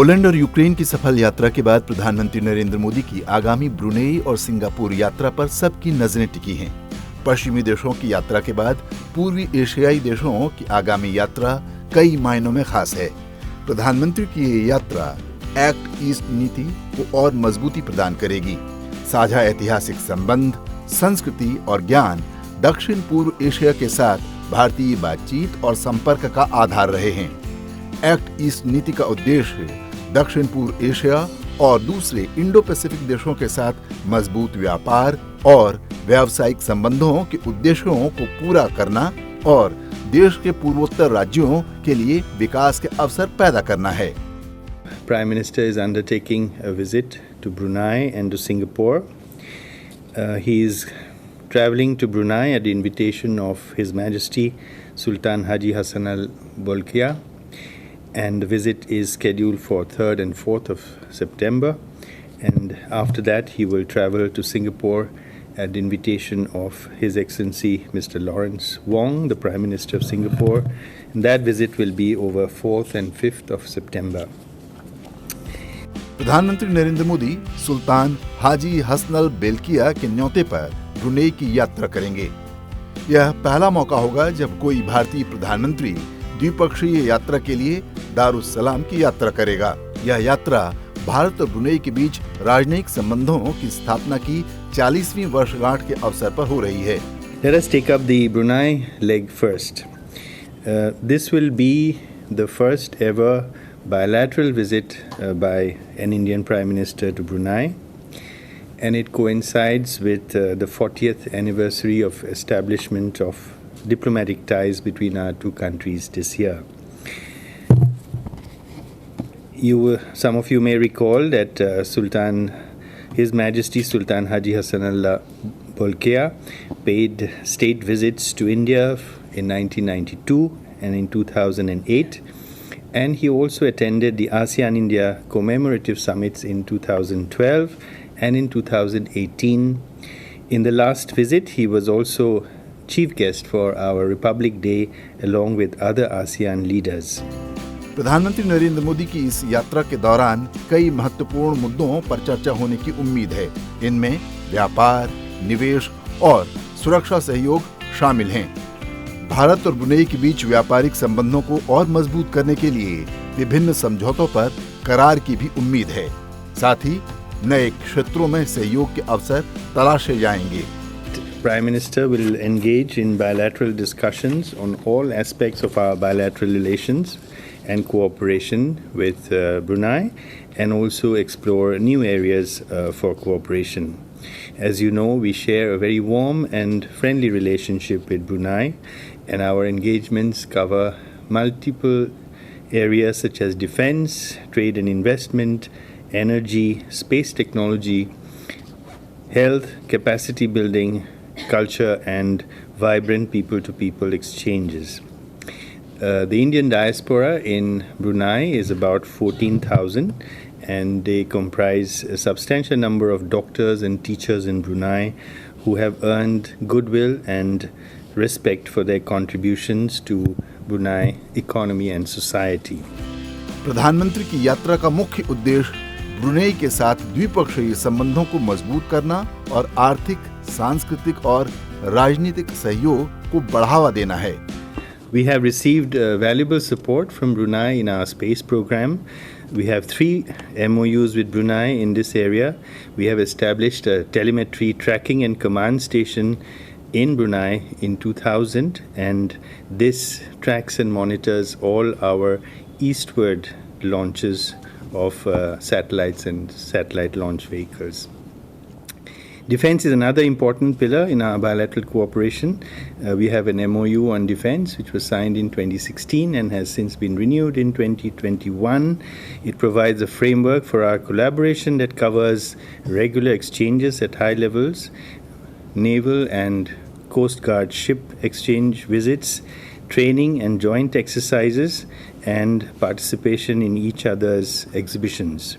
Poland और Ukraine की सफल यात्रा के बाद प्रधानमंत्री नरेंद्र मोदी की आगामी ब्रुनेई और सिंगापुर यात्रा पर सबकी नजरें टिकी हैं। पश्चिमी देशों की यात्रा के बाद पूर्वी एशियाई देशों की आगामी यात्रा कई मायनों में खास है। प्रधानमंत्री की ये यात्रा एक्ट ईस्ट नीति को और मजबूती प्रदान करेगी। साझा ऐतिहासिक संबंध, संस्कृति और ज्ञान दक्षिण पूर्व एशिया के साथ भारतीय बातचीत और संपर्क का आधार रहे हैं। एक्ट ईस्ट नीति का उद्देश्य दक्षिण पूर्व एशिया और दूसरे इंडो पैसिफिक देशों के साथ मजबूत व्यापार और व्यावसायिक संबंधों के उद्देश्यों को पूरा करना और देश के पूर्वोत्तर राज्यों के लिए विकास के अवसर पैदा करना है। Prime Minister is undertaking a visit to Brunei and to Singapore. He is traveling to Brunei at the invitation of His Majesty Sultan Haji Hassan Al Bolkiah, and the visit is scheduled for 3rd and 4th of September, and after that he will travel to Singapore at the invitation of His Excellency Mr. Lawrence Wong, the Prime Minister of Singapore, and that visit will be over 4th and 5th of September. प्रधानमंत्री नरेंद्र मोदी सुल्तान हाजी हसन अल बेल्किया के न्योते पर Brunei की यात्रा करेंगे। यह पहला मौका होगा जब कोई भारतीय प्रधानमंत्री द्विपक्षीय यात्रा के लिए दारुस्सलाम की यात्रा करेगा। यह यात्रा भारत और ब्रुनेई के बीच राजनयिक संबंधों की स्थापना की 40वीं वर्षगांठ के अवसर पर हो रही है। Let us take up the Brunei leg first. This will be the first ever bilateral visit by an Indian Prime Minister to Brunei, and it coincides with the 40th anniversary of establishment of diplomatic ties between our two countries this year. Some of you may recall that His Majesty Sultan Haji Hassan Al Bolkiah paid state visits to India in 1992 and in 2008. And he also attended the ASEAN-India commemorative summits in 2012 and in 2018. In the last visit, he was also chief guest for our Republic Day along with other ASEAN leaders. प्रधानमंत्री नरेंद्र मोदी की इस यात्रा के दौरान कई महत्वपूर्ण मुद्दों पर चर्चा होने की उम्मीद है। इनमें व्यापार, निवेश और सुरक्षा सहयोग शामिल हैं। भारत और ब्रुनेई के बीच व्यापारिक संबंधों को और मजबूत करने के लिए विभिन्न समझौतों पर करार की भी उम्मीद है। साथ ही नए क्षेत्रों में सहयोग के अवसर तलाशे जाएंगे। Prime Minister will engage in bilateral discussions on all aspects of our bilateral relations and cooperation with Brunei, and also explore new areas for cooperation. As you know, we share a very warm and friendly relationship with Brunei, and our engagements cover multiple areas such as defense, trade and investment, energy, space technology, health, capacity building, culture, and vibrant people-to-people exchanges. The Indian diaspora in Brunei is about 14,000, and they comprise a substantial number of doctors and teachers in Brunei who have earned goodwill and respect for their contributions to Brunei economy and society. प्रधानमंत्री की यात्रा का मुख्य उद्देश्य Brunei के साथ द्विपक्षीय संबंधों को मजबूत करना और आर्थिक, सांस्कृतिक और राजनीतिक सहयोग को बढ़ावा देना है। We have received valuable support from Brunei in our space program. We have 3 MOUs with Brunei in this area. We have established a telemetry tracking and command station in Brunei in 2000, and this tracks and monitors all our eastward launches of satellites and satellite launch vehicles. Defense is another important pillar in our bilateral cooperation. We have an MOU on defense which was signed in 2016 and has since been renewed in 2021. It provides a framework for our collaboration that covers regular exchanges at high levels, naval and coast guard ship exchange visits, training and joint exercises, and participation in each other's exhibitions.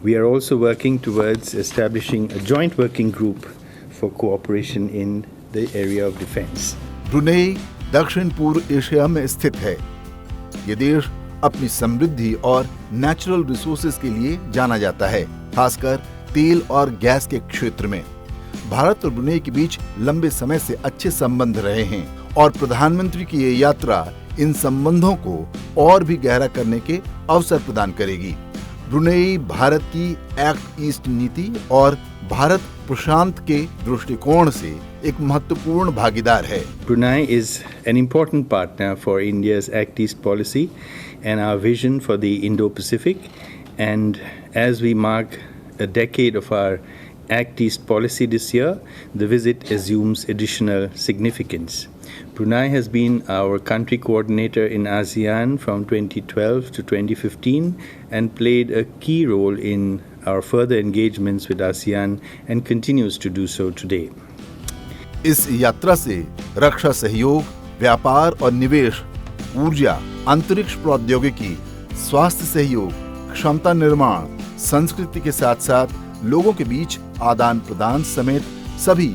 We are also working towards establishing a joint working group for cooperation in the area of defense. Brunei दक्षिण पूर्व Asia में स्थित है। ये देश अपनी समृद्धि और natural resources के लिए जाना जाता है, खासकर तेल और गैस के क्षेत्र में। भारत और ब्रुनेई के बीच लंबे समय से अच्छे संबंध रहे हैं और प्रधानमंत्री की ये यात्रा इन संबंधों को और भी गहरा करने के अवसर प्रदान करेगी। ब्रुनेई भारत की एक्ट ईस्ट नीति और भारत प्रशांत के दृष्टिकोण से एक महत्वपूर्ण भागीदार है। Brunei is an important partner for India's Act East policy and our vision for the Indo-Pacific. And as we mark a decade of our Act East policy this year, the visit assumes additional significance. Brunei has been our country coordinator in ASEAN from 2012 to 2015 and played a key role in our further engagements with ASEAN and continues to do so today. इस यात्रा से रक्षा सहयोग, व्यापार और निवेश, ऊर्जा, अंतरिक्ष प्रौद्योगिकी, स्वास्थ्य सहयोग, क्षमता निर्माण, संस्कृति के साथ साथ लोगों के बीच आदान प्रदान समेत सभी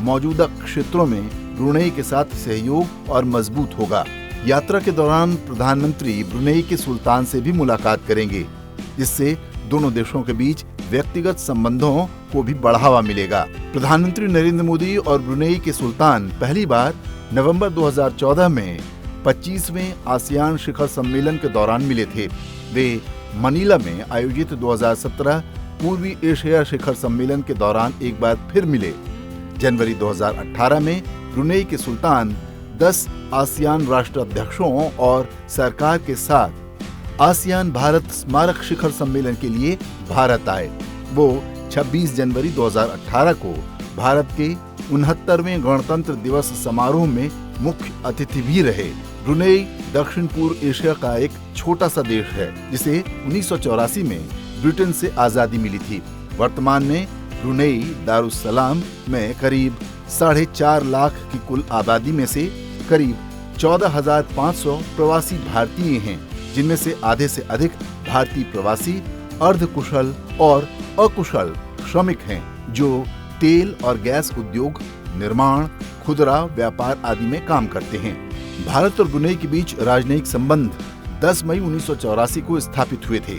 मौजूदा क्षेत्रों में ब्रुनेई के साथ सहयोग और मजबूत होगा। यात्रा के दौरान प्रधानमंत्री ब्रुनेई के सुल्तान से भी मुलाकात करेंगे, जिससे दोनों देशों के बीच व्यक्तिगत संबंधों को भी बढ़ावा मिलेगा। प्रधानमंत्री नरेंद्र मोदी और ब्रुनेई के सुल्तान पहली बार नवंबर 2014 में 25वें आसियान शिखर सम्मेलन के दौरान मिले थे। वे मनीला में आयोजित 2017 पूर्वी एशिया शिखर सम्मेलन के दौरान एक बार फिर मिले। जनवरी 2018 में ब्रुनेई के सुल्तान 10 आसियान राष्ट्राध्यक्षों और सरकार के साथ आसियान भारत स्मारक शिखर सम्मेलन के लिए भारत आए। वो 26 जनवरी 2018 को भारत के 69वें गणतंत्र दिवस समारोह में मुख्य अतिथि भी रहे। ब्रुनेई दक्षिण पूर्व एशिया का एक छोटा सा देश है, जिसे 1984 में ब्रिटेन से आजादी मिली थी। वर्तमान में ब्रुनेई दारुस्सलाम में करीब 4.5 लाख की कुल आबादी में से करीब 14,500 प्रवासी भारतीय हैं, जिनमें से आधे से अधिक भारतीय प्रवासी, अर्धकुशल और अकुशल श्रमिक हैं, जो तेल और गैस उद्योग, निर्माण, खुदरा व्यापार आदि में काम करते हैं। भारत और ब्रुनेई के बीच राजनयिक संबंध 10 मई 1984 को स्थापित हुए थे।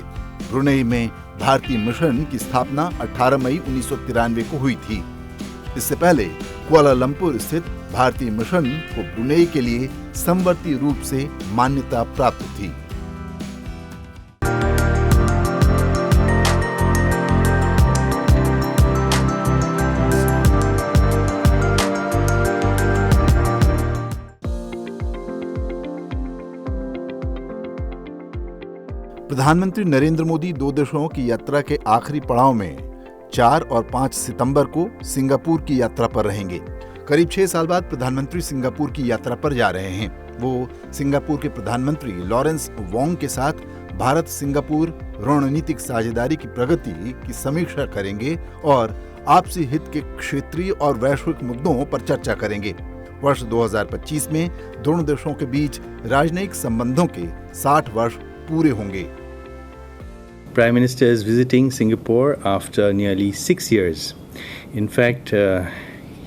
ब्रुनेई में भारतीय मिशन की स्थापना 18 मई 1993 को हुई थी। इससे पहले कुआलालंपुर स्थित भारतीय मिशन को ब्रुनेई के लिए समवर्ती रूप से मान्यता प्राप्त थी। प्रधानमंत्री नरेंद्र मोदी 2 देशों की यात्रा के आखिरी पड़ाव में 4 और 5 सितंबर को सिंगापुर की यात्रा पर रहेंगे। करीब 6 साल बाद प्रधानमंत्री सिंगापुर की यात्रा पर जा रहे हैं। वो सिंगापुर के प्रधानमंत्री लॉरेंस वोंग के साथ भारत सिंगापुर रणनीतिक साझेदारी की प्रगति की समीक्षा करेंगे और आपसी हित के क्षेत्रीय और वैश्विक मुद्दों पर चर्चा करेंगे। वर्ष 2025 में दोनों देशों के बीच राजनयिक संबंधों के 60 वर्ष पूरे होंगे। Prime Minister is visiting Singapore after nearly 6 years. In fact,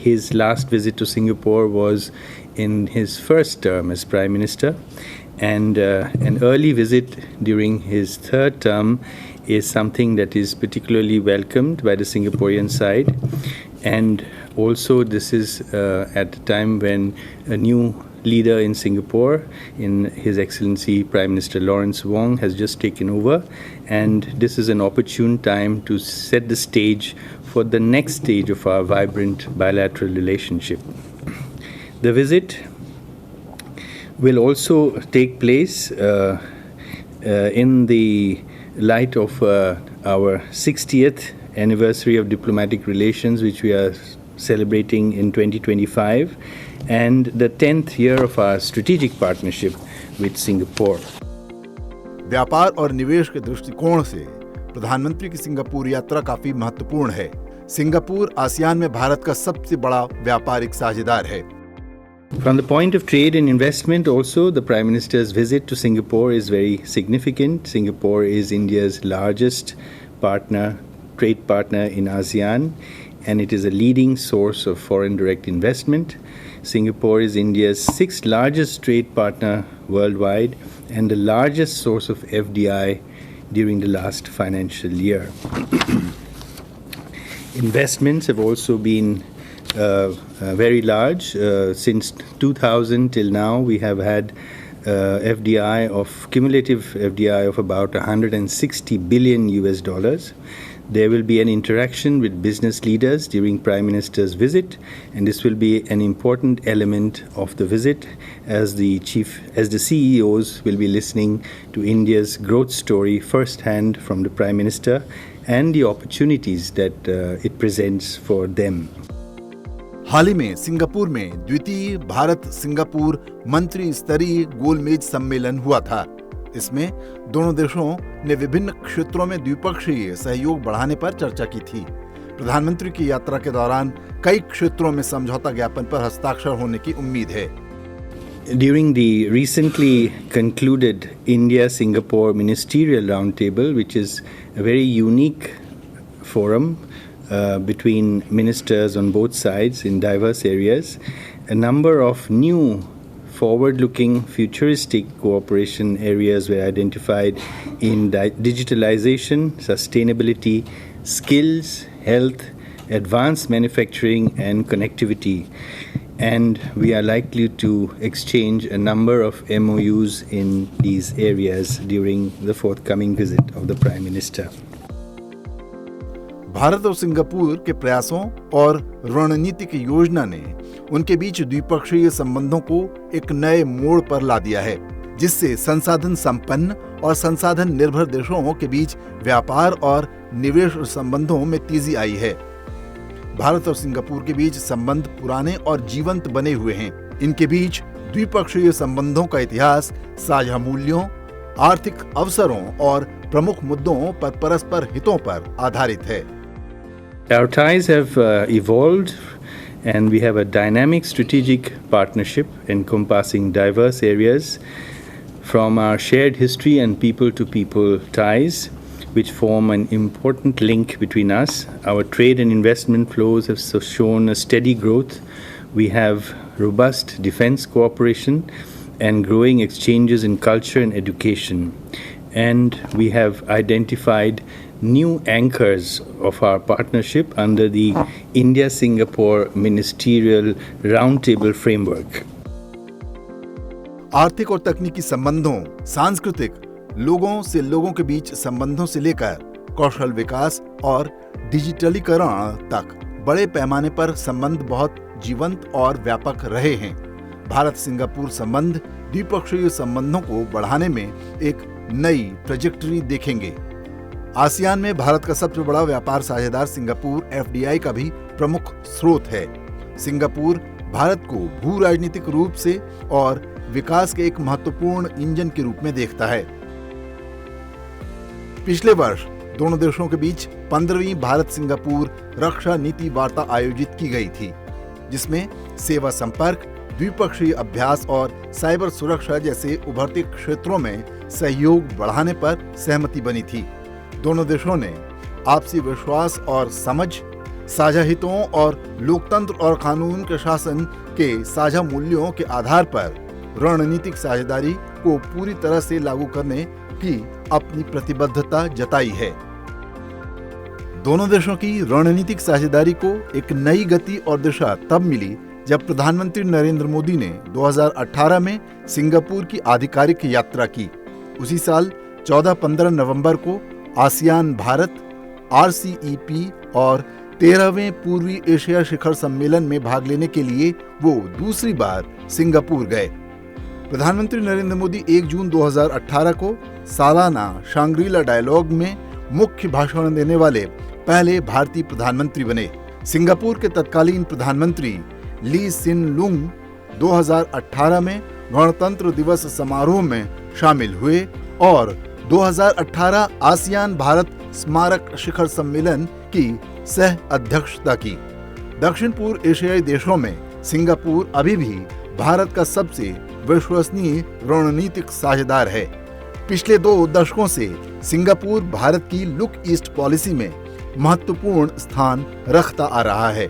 his last visit to Singapore was in his first term as Prime Minister, and an early visit during his third term is something that is particularly welcomed by the Singaporean side. And also this is at the time when a new leader in Singapore, in His Excellency Prime Minister Lawrence Wong, has just taken over, and this is an opportune time to set the stage for the next stage of our vibrant bilateral relationship. The visit will also take place in the light of our 60th anniversary of diplomatic relations, which we are celebrating in 2025, and the 10th year of our strategic partnership with Singapore. व्यापार और निवेश के दृष्टिकोण से प्रधानमंत्री की Singapore यात्रा काफी महत्वपूर्ण है। सिंगापुर आसियान में भारत का सबसे बड़ा व्यापारिक साझेदार है। From the point of trade and investment also, the Prime Minister's visit to Singapore is very significant. Singapore is India's largest trade partner in ASEAN, and it is a leading source of foreign direct investment. Singapore is India's 6th largest trade partner worldwide and the largest source of FDI during the last financial year. Investments have also been very large. Since 2000 till now, we have had cumulative FDI of about $160 billion US. There will be an interaction with business leaders during Prime Minister's visit, and this will be an important element of the visit as the CEOs will be listening to India's growth story firsthand from the Prime Minister and the opportunities that it presents for them. हाल ही में Singapore में द्वितीय Bharat Singapore मंत्री स्तरीय गोलमेज सम्मेलन हुआ था। इसमें दोनों देशों ने विभिन्न क्षेत्रों में द्विपक्षीय सहयोग बढ़ाने पर चर्चा की थी। प्रधानमंत्री की यात्रा के दौरान कई क्षेत्रों में समझौता ज्ञापन पर हस्ताक्षर होने की उम्मीद है। During the recently concluded India-Singapore Ministerial Roundtable, which is a very unique forum between ministers on both sides in diverse areas, a number of new forward-looking futuristic cooperation areas were identified in digitalization, sustainability, skills, health, advanced manufacturing and connectivity. And we are likely to exchange a number of MOUs in these areas during the forthcoming visit of the Prime Minister. Bharat और Singapore के प्रयासों और रणनीतिक योजना ने उनके बीच द्विपक्षीय संबंधों को एक नए मोड़ पर ला दिया है, जिससे संसाधन संपन्न और संसाधन निर्भर देशों के बीच व्यापार और निवेश संबंधों में तेजी आई है। भारत और सिंगापुर के बीच संबंध पुराने और जीवंत बने हुए हैं। इनके बीच द्विपक्षीय संबंधों का इतिहास साझा मूल्यों, आर्थिक अवसरों और प्रमुख मुद्दों पर परस्पर हितों पर आधारित है। Our ties have evolved, and we have a dynamic strategic partnership encompassing diverse areas, from our shared history and people-to-people ties, which form an important link between us. Our trade and investment flows have shown a steady growth. We have robust defense cooperation and growing exchanges in culture and education. And we have identified new anchors of our partnership under the India-Singapore Ministerial Roundtable framework. आर्थिक और तकनीकी संबंधों, सांस्कृतिक, लोगों से लोगों के बीच संबंधों से लेकर कौशल विकास और डिजिटलीकरण तक बड़े पैमाने पर संबंध बहुत जीवंत और व्यापक रहे हैं। भारत सिंगापुर संबंध द्विपक्षीय संबंधों को बढ़ाने में एक नई ट्रैजेक्टरी देखेंगे। आसियान में भारत का सबसे बड़ा व्यापार साझेदार सिंगापुर FDI का भी प्रमुख स्रोत है। सिंगापुर भारत को भू राजनीतिक रूप से और विकास के एक महत्वपूर्ण इंजन के रूप में देखता है। पिछले वर्ष दोनों देशों के बीच 15वीं भारत सिंगापुर रक्षा नीति वार्ता आयोजित की गई थी, जिसमें सेवा संपर्क, द्विपक्षीय अभ्यास और साइबर सुरक्षा जैसे उभरते क्षेत्रों में सहयोग बढ़ाने पर सहमति बनी थी। दोनों देशों ने आपसी विश्वास और समझ, साझा हितों और लोकतंत्र और कानून के शासन के साझा मूल्यों के आधार पर रणनीतिक साझेदारी को पूरी तरह से लागू करने की अपनी प्रतिबद्धता जताई है। दोनों देशों की रणनीतिक साझेदारी को एक नई गति और दिशा तब मिली जब प्रधानमंत्री नरेंद्र मोदी ने 2018 में सिंगापुर की आधिकारिक यात्रा की। उसी साल 14-15 नवंबर को आसियान भारत RCEP और 13वें पूर्वी एशिया शिखर सम्मेलन में भाग लेने के लिए वो दूसरी बार सिंगापुर गए। प्रधानमंत्री नरेंद्र मोदी 1 जून 2018 को सालाना शांग्रीला डायलॉग में मुख्य भाषण देने वाले पहले भारतीय प्रधानमंत्री बने। सिंगापुर के तत्कालीन प्रधानमंत्री ली सिन लुंग 2018 में गणतंत्र दिवस समारोह में शामिल हुए और 2018 आसियान भारत स्मारक शिखर सम्मेलन की सह अध्यक्षता की। दक्षिण पूर्व एशियाई देशों में सिंगापुर अभी भी भारत का सबसे विश्वसनीय रणनीतिक साझेदार है। पिछले 2 दशकों से सिंगापुर भारत की लुक ईस्ट पॉलिसी में महत्वपूर्ण स्थान रखता आ रहा है।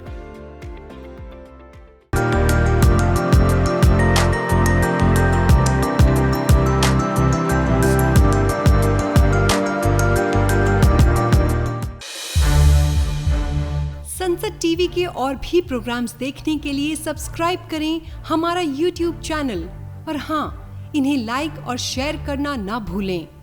संसद टीवी के और भी प्रोग्राम्स देखने के लिए सब्सक्राइब करें हमारा YouTube चैनल और हाँ, इन्हें लाइक और शेयर करना ना भूलें।